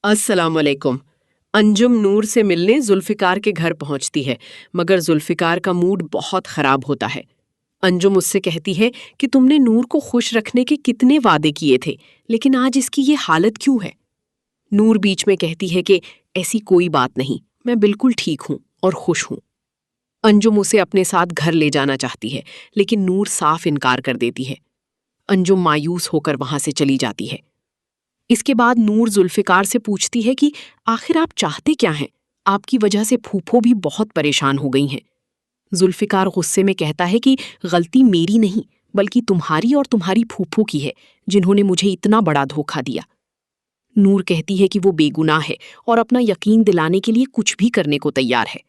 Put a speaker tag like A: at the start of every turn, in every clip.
A: अस्सलामुअलैकुम। अंजुम नूर से मिलने जुल्फिकार के घर पहुंचती है, मगर जुल्फिकार का मूड बहुत खराब होता है। अंजुम उससे कहती है कि तुमने नूर को खुश रखने के कितने वादे किए थे, लेकिन आज इसकी ये हालत क्यों है? नूर बीच में कहती है कि ऐसी कोई बात नहीं, मैं बिल्कुल ठीक हूँ और खुश हूँ। अंजुम उसे अपने साथ घर ले जाना चाहती है, लेकिन नूर साफ इनकार कर देती है। अंजुम मायूस होकर वहां से चली जाती है। इसके बाद नूर जुल्फिकार से पूछती है कि आखिर आप चाहते क्या हैं? आपकी वजह से फूफो भी बहुत परेशान हो गई हैं। जुल्फिकार गुस्से में कहता है कि गलती मेरी नहीं, बल्कि तुम्हारी और तुम्हारी फूफो की है, जिन्होंने मुझे इतना बड़ा धोखा दिया। नूर कहती है कि वो बेगुनाह है और अपना यकीन दिलाने के लिए कुछ भी करने को तैयार है।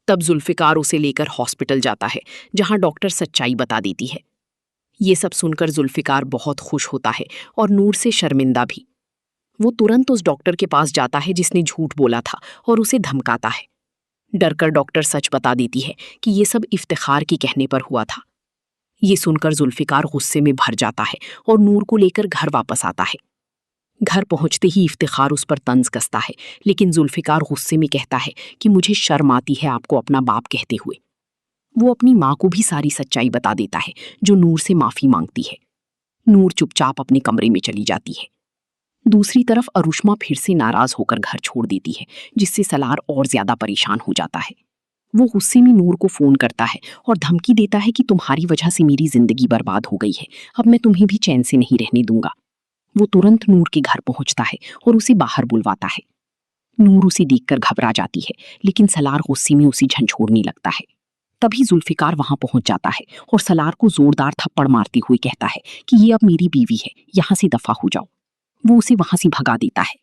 A: तब जुल्फिकार उसे लेकर हॉस्पिटल जाता है, जहां डॉक्टर सच्चाई बता देती है। ये सब सुनकर जुल्फिकार बहुत खुश होता है और नूर से शर्मिंदा भी। वो तुरंत उस डॉक्टर के पास जाता है जिसने झूठ बोला था और उसे धमकाता है। डरकर डॉक्टर सच बता देती है कि ये सब इफ्तिखार के कहने पर हुआ था। ये सुनकर जुल्फिकार गुस्से में भर जाता है और नूर को लेकर घर वापस आता है। घर पहुंचते ही इफ्तिखार उस पर तंज कसता है, लेकिन जुल्फिकार गुस्से में कहता है कि मुझे शर्म आती है आपको अपना बाप कहते हुए। वो अपनी माँ को भी सारी सच्चाई बता देता है, जो नूर से माफी मांगती है। नूर चुपचाप अपने कमरे में चली जाती है। दूसरी तरफ अरुष्मा फिर से नाराज होकर घर छोड़ देती है, जिससे सलार और ज्यादा परेशान हो जाता है। वो गुस्से में नूर को फोन करता है और धमकी देता है कि तुम्हारी वजह से मेरी जिंदगी बर्बाद हो गई है, अब मैं तुम्हें भी चैन से नहीं रहने दूंगा। वो तुरंत नूर के घर पहुंचता है और उसे बाहर बुलवाता है। नूर उसे देखकर घबरा जाती है, लेकिन सलार गुस्से में उसे झंझोड़ने लगता है। तभी जुल्फिकार वहां पहुंच जाता है और सलार को जोरदार थप्पड़ मारते हुए कहता है कि ये अब मेरी बीवी है, यहां से दफा हो जाओ। वो उसे वहां से भगा देता है।